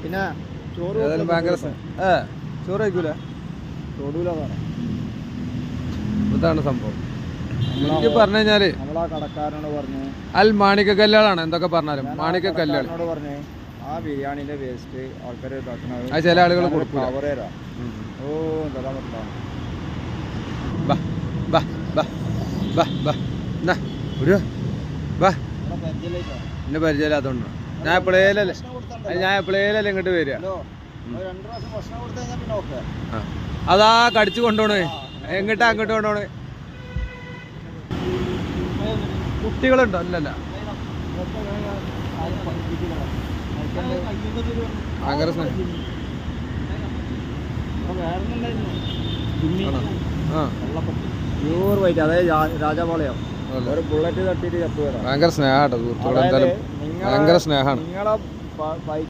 പിന്നെ ചോറ് ഭയങ്കര ചോറ് കഴിക്കൂല ഇതാണ് സംഭവം. എനിക്ക് പറഞ്ഞു കഴിഞ്ഞാല് കടക്കാരനോട് പറഞ്ഞു അൽ മാണിക്ക കല്യാളാണ് എന്തൊക്കെ പറഞ്ഞാലും മാണിക്ക കല്യാണം പറഞ്ഞു ആ ബിരിയാണിന്റെ വേസ്റ്റ് ആൾക്കാർ ആ ചില ആളുകൾ കൊടുക്കൂല. എന്നെ പരിചയമില്ലാത്തോണ്ടാണ് ഞാൻ എപ്പോഴേലല്ലേ ഇങ്ങോട്ട് വരിക. അതാ കടിച്ചു കൊണ്ടോണേ എങ്ങോട്ടാ അങ്ങോട്ട് കൊണ്ടോണേ. കുട്ടികളുണ്ടോ? അല്ലല്ല ഭയങ്കര സ്നേഹം. പ്യൂർ വൈറ്റ്, അതായത് രാജാപാളയം. ഒരു ബുള്ളറ്റ് തട്ടിയിട്ട് ചത്തു വരാം. ഭയങ്കര സ്നേഹമാണ് സുഹൃത്തുക്കൾ. എന്തായാലും ഭയങ്കര സ്നേഹമാണ്. നിങ്ങളെ